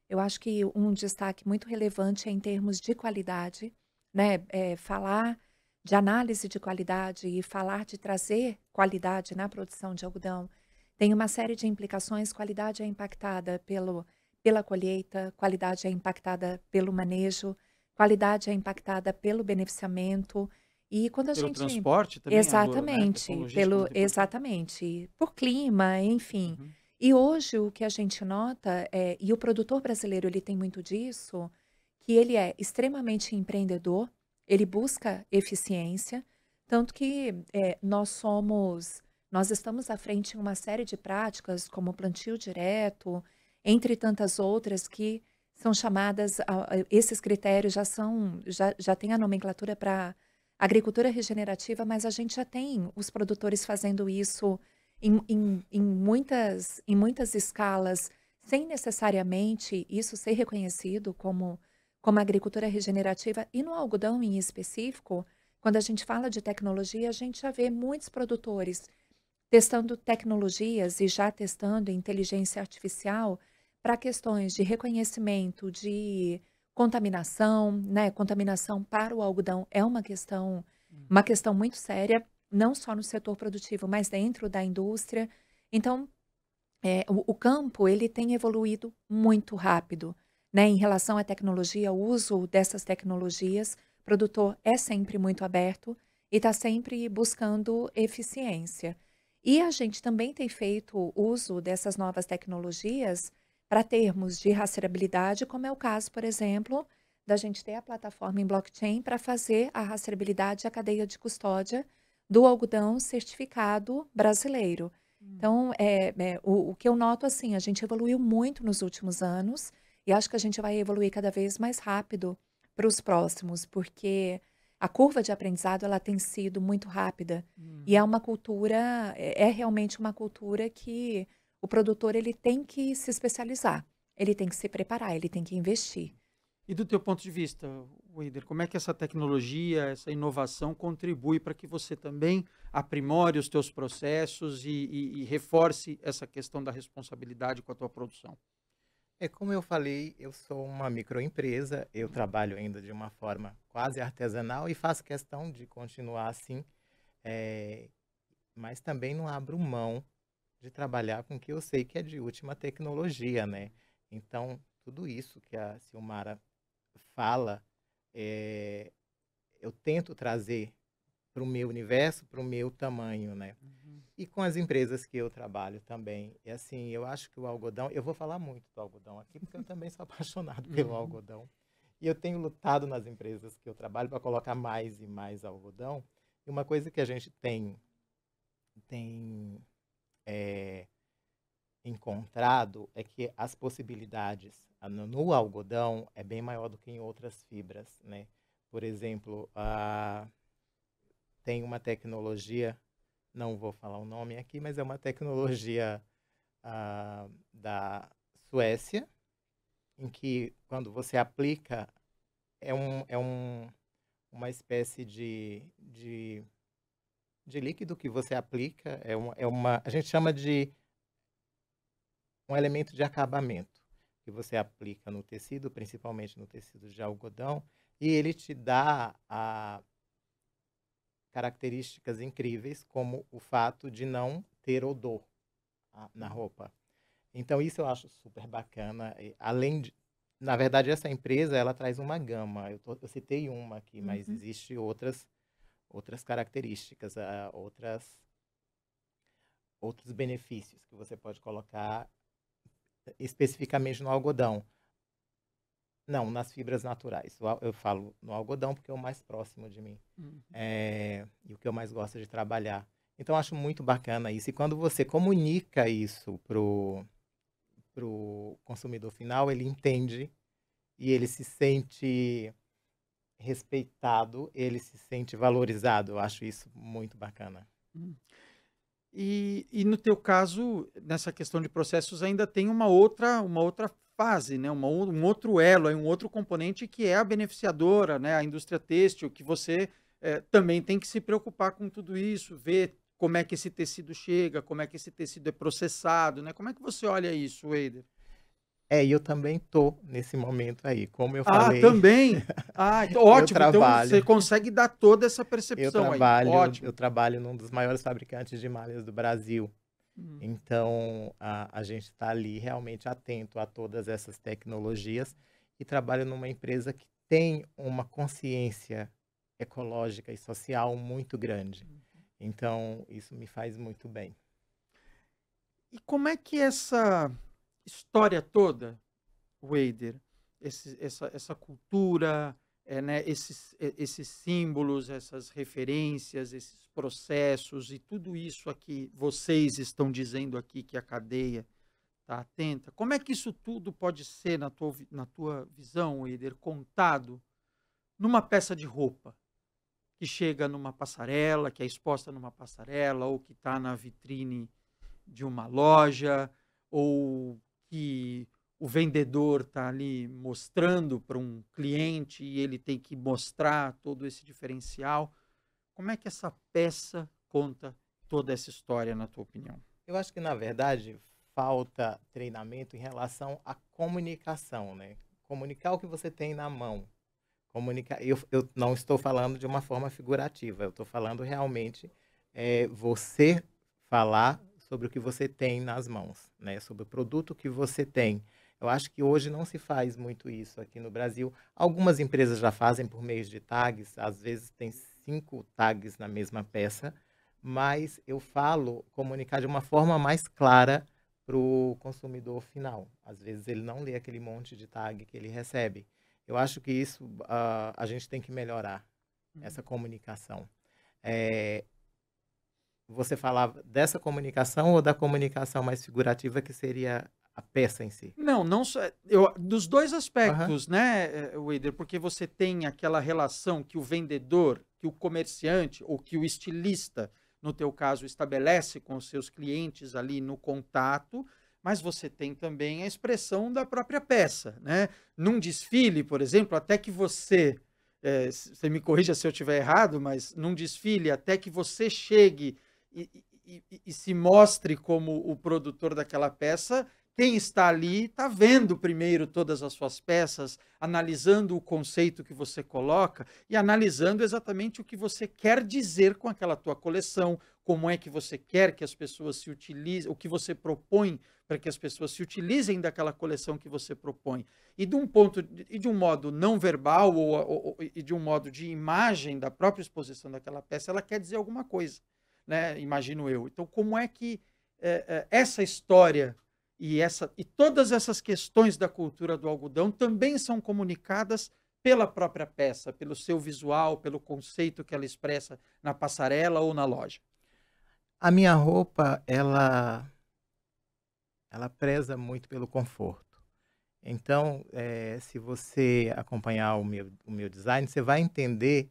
Eu acho que um destaque muito relevante é em termos de qualidade, né? Falar de análise de qualidade e falar de trazer qualidade na produção de algodão tem uma série de implicações. Qualidade é impactada pela colheita, qualidade é impactada pelo manejo, qualidade é impactada pelo beneficiamento. E quando a Pelo gente. transporte também, né? A questão Exatamente, logística é muito importante. exatamente, por clima, enfim. Uhum. E hoje o que a gente nota e o produtor brasileiro ele tem muito disso, que ele é extremamente empreendedor, ele busca eficiência, tanto que nós estamos à frente em uma série de práticas, como plantio direto, entre tantas outras que são chamadas, esses critérios já tem a nomenclatura para agricultura regenerativa, mas a gente já tem os produtores fazendo isso em muitas escalas, sem necessariamente isso ser reconhecido como agricultura regenerativa. E no algodão em específico, quando a gente fala de tecnologia, a gente já vê muitos produtores testando tecnologias e já testando inteligência artificial para questões de reconhecimento de contaminação, né? Contaminação para o algodão é uma questão muito séria, não só no setor produtivo, mas dentro da indústria. Então, o campo ele tem evoluído muito rápido, né, em relação à tecnologia, o uso dessas tecnologias. O produtor é sempre muito aberto e está sempre buscando eficiência. E a gente também tem feito uso dessas novas tecnologias para termos de rastreabilidade, como é o caso, por exemplo, da gente ter a plataforma em blockchain para fazer a rastreabilidade e a cadeia de custódia do algodão certificado brasileiro. Então, o que eu noto, assim, a gente evoluiu muito nos últimos anos e acho que a gente vai evoluir cada vez mais rápido para os próximos, porque a curva de aprendizado ela tem sido muito rápida e é Uhum. uma cultura, é realmente uma cultura que o produtor ele tem que se especializar, ele tem que se preparar, ele tem que investir. E do teu ponto de vista, Wider, como é que essa tecnologia, essa inovação contribui para que você também aprimore os teus processos e reforce essa questão da responsabilidade com a tua produção? É como eu falei, eu sou uma microempresa, eu trabalho ainda de uma forma quase artesanal e faço questão de continuar assim, eh, mas também não abro mão de trabalhar com o que eu sei que é de última tecnologia, né? Então, tudo isso que a Silmara fala, eh, eu tento trazer para o meu universo, para o meu tamanho, né? Uhum. E com as empresas que eu trabalho também. E assim, eu acho que o algodão, eu vou falar muito do algodão aqui, porque eu também sou apaixonado pelo Uhum. algodão. E eu tenho lutado nas empresas que eu trabalho para colocar mais e mais algodão. E uma coisa que a gente tem eh, encontrado é que as possibilidades no algodão é bem maior do que em outras fibras, né? Por exemplo, tem uma tecnologia, não vou falar o nome aqui, mas é uma tecnologia da Suécia, em que quando você aplica, uma espécie de líquido que você aplica, a gente chama de um elemento de acabamento, que você aplica no tecido, principalmente no tecido de algodão, e ele te dá características incríveis, como o fato de não ter odor na roupa. Então isso eu acho super bacana. Além de, na verdade, essa empresa ela traz uma gama. Eu citei uma aqui, mas Uhum. existe outras características, outros benefícios que você pode colocar especificamente no algodão. Não, nas fibras naturais. Eu falo no algodão porque é o mais próximo de mim. Uhum. E o que eu mais gosto de trabalhar. Então, eu acho muito bacana isso. E quando você comunica isso pro consumidor final, ele entende e ele se sente respeitado, ele se sente valorizado. Eu acho isso muito bacana. Hum. E no teu caso, nessa questão de processos, ainda tem uma outra fase, né? Um outro elo, aí, um outro componente que é a beneficiadora, né? A indústria têxtil, que você também tem que se preocupar com tudo isso, ver como é que esse tecido chega, como é que esse tecido é processado, né? Como é que você olha isso, Eider? E eu também tô nesse momento aí, como eu Ah, falei, também? Ah, então, eu ótimo. Então você trabalho consegue dar toda essa eu percepção aí. trabalho eu Ótimo. trabalho num dos maiores fabricantes de malhas do Brasil. Hum. Então, a gente está ali realmente atento a todas essas tecnologias e trabalho numa empresa que tem uma consciência ecológica e social muito grande. Então, isso me faz muito bem. E como é que essa história toda, Wader, essa cultura, né, esses símbolos, essas referências, esses processos e tudo isso aqui, vocês estão dizendo aqui que a cadeia está atenta, como é que isso tudo pode ser, na tua visão, Wader, contado numa peça de roupa? Que chega numa passarela, que é exposta numa passarela, ou que está na vitrine de uma loja, ou que o vendedor está ali mostrando para um cliente e ele tem que mostrar todo esse diferencial. Como é que essa peça conta toda essa história, na tua opinião? Eu acho que, na verdade, falta treinamento em relação à comunicação, né? Comunicar o que você tem na mão. Comunicar. Eu não estou falando de uma forma figurativa, eu estou falando realmente você falar sobre o que você tem nas mãos, né? Sobre o produto que você tem. Eu acho que hoje não se faz muito isso aqui no Brasil. Algumas empresas já fazem por meio de tags, às vezes tem 5 tags na mesma peça, mas eu falo comunicar de uma forma mais clara para o consumidor final. Às vezes ele não lê aquele monte de tag que ele recebe. Eu acho que isso a gente tem que melhorar, essa comunicação. Você falava dessa comunicação ou da comunicação mais figurativa, que seria a peça em si? Não, não só. Dos dois Aham. aspectos, né, Wader? Porque você tem aquela relação que o vendedor, que o comerciante ou que o estilista, no teu caso, estabelece com os seus clientes ali no contato, mas você tem também a expressão da própria peça, né? Num desfile, por exemplo, até que você me corrija se eu estiver errado, mas num desfile, até que você chegue e se mostre como o produtor daquela peça, quem está ali está vendo primeiro todas as suas peças, analisando o conceito que você coloca e analisando exatamente o que você quer dizer com aquela tua coleção, como é que você quer que as pessoas se utilizem, o que você propõe para que as pessoas se utilizem daquela coleção que você propõe. E de um modo não verbal e de um modo de imagem da própria exposição daquela peça, ela quer dizer alguma coisa, né? Imagino eu. Então, como é que essa história e todas essas questões da cultura do algodão também são comunicadas pela própria peça, pelo seu visual, pelo conceito que ela expressa na passarela ou na loja? A minha roupa, ela preza muito pelo conforto. Então, se você acompanhar o meu design, você vai entender,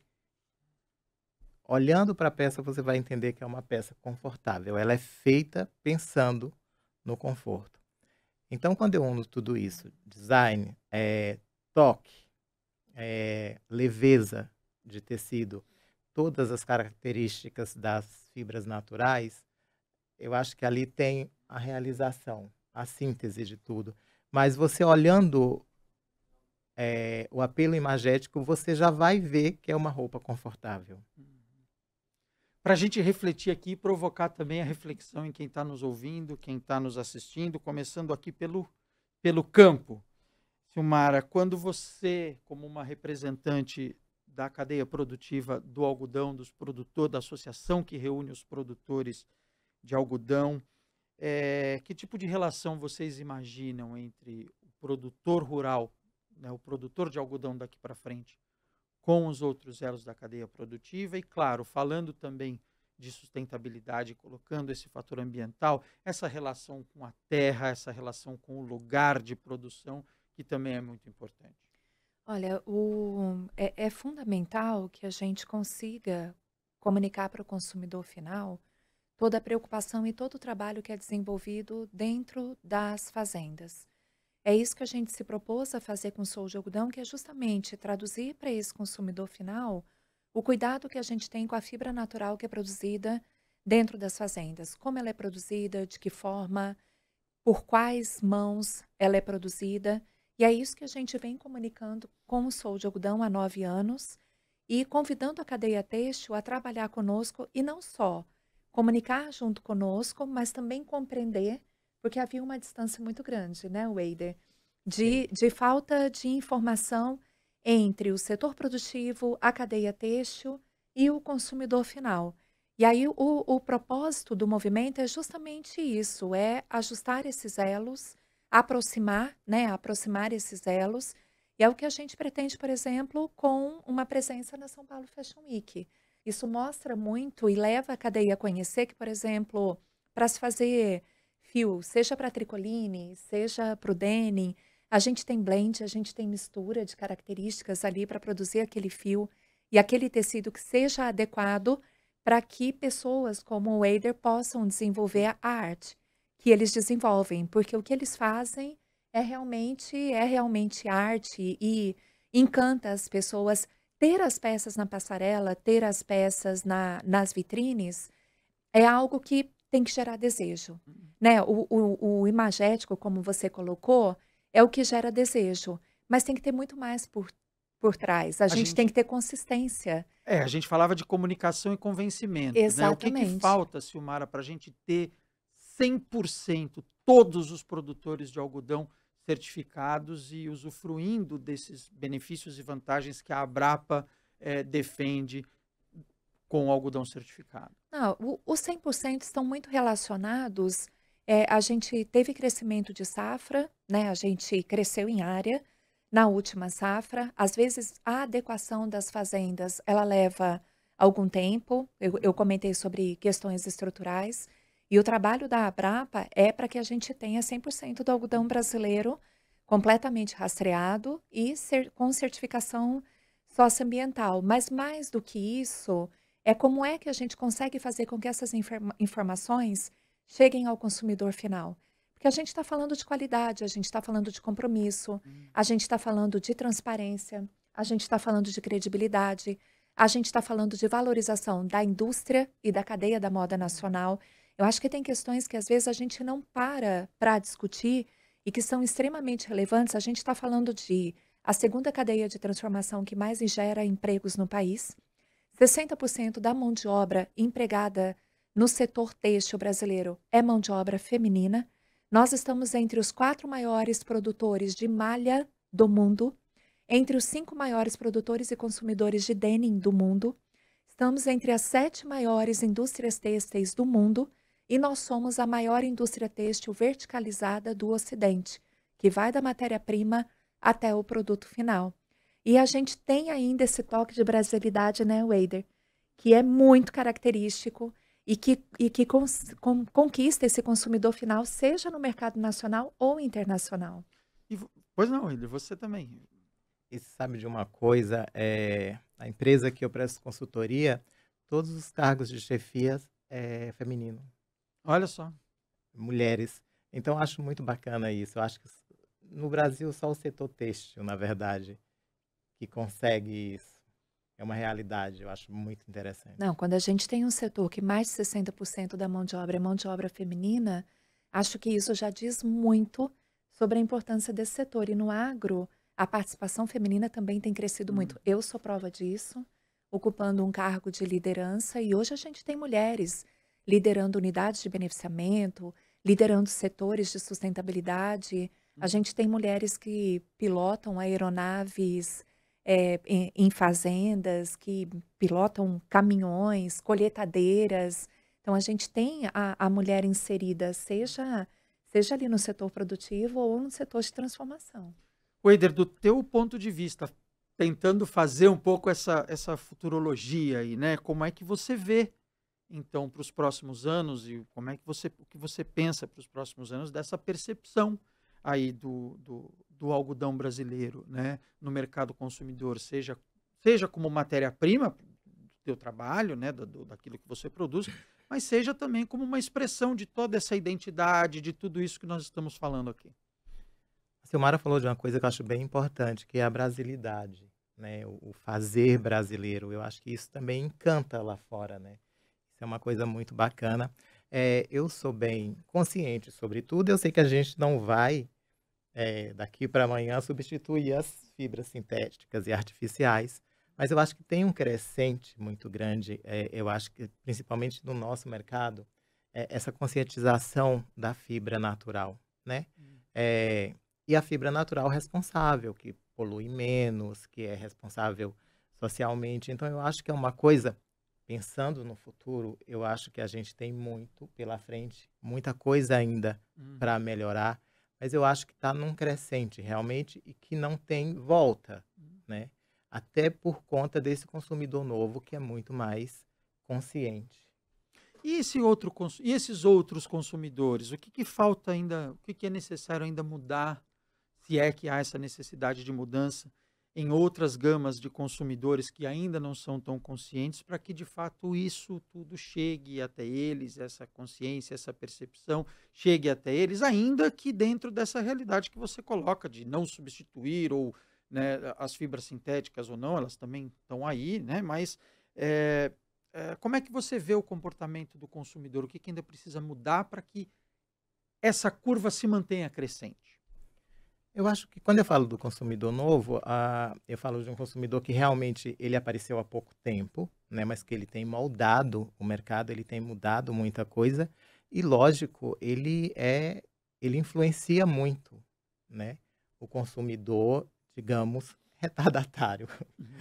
olhando para a peça, você vai entender que é uma peça confortável. Ela é feita pensando no conforto. Então, quando eu uno tudo isso, design, toque, leveza de tecido, todas as características das fibras naturais, eu acho que ali tem a realização, a síntese de tudo. Mas você olhando o apelo imagético, você já vai ver que é uma roupa confortável. Para a gente refletir aqui e provocar também a reflexão em quem está nos ouvindo, quem está nos assistindo, começando aqui pelo campo. Silmara, quando você, como uma representante da cadeia produtiva do algodão, dos produtores, da associação que reúne os produtores de algodão, que tipo de relação vocês imaginam entre o produtor rural, né, o produtor de algodão daqui para frente, com os outros elos da cadeia produtiva e, claro, falando também de sustentabilidade, colocando esse fator ambiental, essa relação com a terra, essa relação com o lugar de produção, que também é muito importante. Olha, é fundamental que a gente consiga comunicar para o consumidor final toda a preocupação e todo o trabalho que é desenvolvido dentro das fazendas. É isso que a gente se propôs a fazer com o Sou de Algodão, que é justamente traduzir para esse consumidor final o cuidado que a gente tem com a fibra natural que é produzida dentro das fazendas. Como ela é produzida, de que forma, por quais mãos ela é produzida. E é isso que a gente vem comunicando com o Sou de Algodão há 9 anos e convidando a cadeia têxtil a trabalhar conosco e não só comunicar junto conosco, mas também compreender, porque havia uma distância muito grande, né, Wader, Sim. de falta de informação entre o setor produtivo, a cadeia têxtil e o consumidor final. E aí o propósito do movimento é justamente isso, é ajustar esses elos, aproximar, né, aproximar esses elos, e é o que a gente pretende, por exemplo, com uma presença na São Paulo Fashion Week. Isso mostra muito e leva a cadeia a conhecer que, por exemplo, para se fazer fio, seja para tricoline, seja para o denim, a gente tem blend, a gente tem mistura de características ali para produzir aquele fio e aquele tecido que seja adequado para que pessoas como o Wader possam desenvolver a arte que eles desenvolvem, porque o que eles fazem é realmente arte e encanta as pessoas. Ter as peças na passarela, ter as peças nas vitrines, é algo que tem que gerar desejo, né? O imagético, como você colocou, é o que gera desejo, mas tem que ter muito mais por trás. A A gente tem gente que ter consistência. a gente falava de comunicação e convencimento, né? O que que Exatamente. falta, Silmara, para a gente ter 100% todos os produtores de algodão certificados e usufruindo desses benefícios e vantagens que a Abrapa defende com o algodão certificado? Não, os 100% estão muito relacionados. A gente teve crescimento de safra, né? A gente cresceu em área na última safra. Às vezes, a adequação das fazendas, ela leva algum tempo. Eu comentei sobre questões estruturais. E o trabalho da Abrapa é para que a gente tenha 100% do algodão brasileiro completamente rastreado e com certificação socioambiental. Mas mais do que isso, é como é que a gente consegue fazer com que essas informações cheguem ao consumidor final. Porque a gente está falando de qualidade, a gente está falando de compromisso, Hum. a gente está falando de transparência, a gente está falando de credibilidade, a gente está falando de valorização da indústria e da cadeia da moda nacional. Eu acho que tem questões que às vezes a gente não para discutir e que são extremamente relevantes. A gente está falando de a segunda cadeia de transformação que mais gera empregos no país. 60% da mão de obra empregada no setor têxtil brasileiro é mão de obra feminina. Nós estamos entre os 4 maiores produtores de malha do mundo, entre os 5 maiores produtores e consumidores de denim do mundo. Estamos entre as 7 maiores indústrias têxteis do mundo e nós somos a maior indústria têxtil verticalizada do Ocidente, que vai da matéria-prima até o produto final. E a gente tem ainda esse toque de brasilidade, né, Wader, que é muito característico e que conquista esse consumidor final, seja no mercado nacional ou internacional. Pois não, Wilder, você também. E sabe de uma coisa, a empresa que eu presto consultoria, todos os cargos de chefia é feminino, Olha só. mulheres. Então eu acho muito bacana isso. Eu acho que no Brasil só o setor têxtil, na verdade, que consegue isso. É uma realidade, eu acho muito interessante. Não, quando a gente tem um setor que mais de 60% da mão de obra é mão de obra feminina, acho que isso já diz muito sobre a importância desse setor. E no agro, a participação feminina também tem crescido muito. Eu sou prova disso, ocupando um cargo de liderança, e hoje a gente tem mulheres liderando unidades de beneficiamento, liderando setores de sustentabilidade. A gente tem mulheres que pilotam aeronaves em fazendas, que pilotam caminhões, colheitadeiras. Então, a gente tem a mulher inserida, seja ali no setor produtivo ou no setor de transformação. Weider, do teu ponto de vista, tentando fazer um pouco essa futurologia aí, né? Como é que você vê, então, para os próximos anos e como é que o que você pensa para os próximos anos dessa percepção aí do algodão brasileiro, né? No mercado consumidor, seja como matéria-prima do teu trabalho, né? Daquilo que você produz, mas seja também como uma expressão de toda essa identidade, de tudo isso que nós estamos falando aqui. A Silmara falou de uma coisa que eu acho bem importante, que é a brasilidade, né? O fazer brasileiro. Eu acho que isso também encanta lá fora, né? Isso é uma coisa muito bacana. Eu sou bem consciente sobre tudo. Eu sei que a gente não vai, daqui para amanhã, substituir as fibras sintéticas e artificiais, mas eu acho que tem um crescente muito grande. Eu acho que, principalmente no nosso mercado, essa conscientização da fibra natural, né? E a fibra natural responsável, que polui menos, que é responsável socialmente. Então, eu acho que é uma coisa, pensando no futuro, eu acho que a gente tem muito pela frente, muita coisa ainda para melhorar, mas eu acho que está num crescente realmente e que não tem volta, né? Até por conta desse consumidor novo que é muito mais consciente. E esses outros consumidores, o que falta ainda, o que é necessário ainda mudar, se é que há essa necessidade de mudança em outras gamas de consumidores que ainda não são tão conscientes, para que de fato isso tudo chegue até eles, essa consciência, essa percepção chegue até eles, ainda que dentro dessa realidade que você coloca de não substituir ou, né, as fibras sintéticas ou não, elas também estão aí, né? Mas como é que você vê o comportamento do consumidor? O que ainda precisa mudar para que essa curva se mantenha crescente? Eu acho que quando eu falo do consumidor novo, eu falo de um consumidor que realmente ele apareceu há pouco tempo, né, mas que ele tem moldado o mercado, ele tem mudado muita coisa e, lógico, ele influencia muito, né, o consumidor, digamos, retardatário.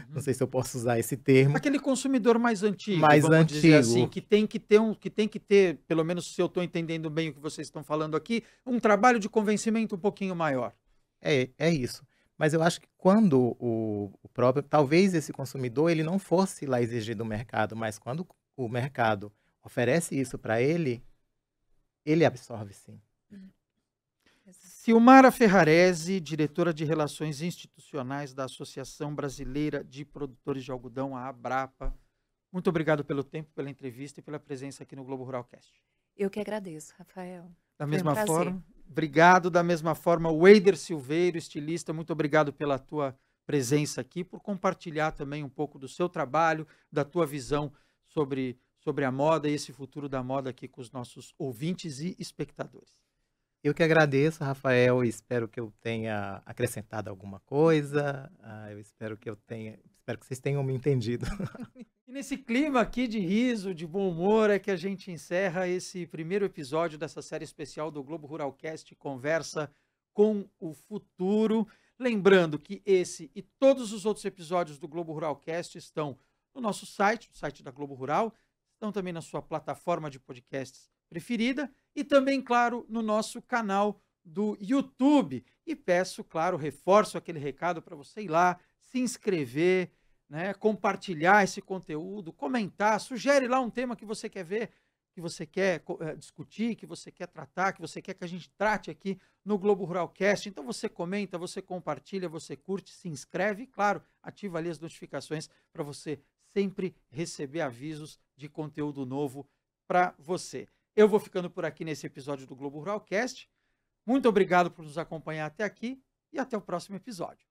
Não sei se eu posso usar esse termo. Aquele consumidor mais antigo, Mais vamos dizer assim, antigo. que tem que ter, pelo menos se eu estou entendendo bem o que vocês estão falando aqui, um trabalho de convencimento um pouquinho maior. É isso. Mas eu acho que quando o próprio, talvez esse consumidor, ele não fosse lá exigir do mercado, mas quando o mercado oferece isso para ele absorve sim. Silmara Ferrarese, diretora de Relações Institucionais da Associação Brasileira de Produtores de Algodão, a Abrapa. Muito obrigado pelo tempo, pela entrevista e pela presença aqui no Globo Rural Cast. Eu que agradeço, Rafael. Da Foi um mesma prazer. forma, obrigado. Da mesma forma, Weider Silveiro, estilista, muito obrigado pela tua presença aqui, por compartilhar também um pouco do seu trabalho, da tua visão sobre a moda e esse futuro da moda aqui com os nossos ouvintes e espectadores. Eu que agradeço, Rafael, e espero que eu tenha acrescentado alguma coisa. Eu espero que vocês tenham me entendido. E nesse clima aqui de riso, de bom humor, é que a gente encerra esse primeiro episódio dessa série especial do Globo Rural Cast, Conversa com o Futuro. Lembrando que esse e todos os outros episódios do Globo Rural Cast estão no nosso site, o site da Globo Rural, estão também na sua plataforma de podcasts preferida e também, claro, no nosso canal do YouTube. E peço, claro, reforço aquele recado para você ir lá, se inscrever, né, compartilhar esse conteúdo, comentar, sugere lá um tema que você quer ver, que você quer discutir, que você quer tratar, que você quer que a gente trate aqui no Globo Rural Cast. Então você comenta, você compartilha, você curte, se inscreve e, claro, ativa ali as notificações para você sempre receber avisos de conteúdo novo para você. Eu vou ficando por aqui nesse episódio do Globo Rural Cast. Muito obrigado por nos acompanhar até aqui e até o próximo episódio.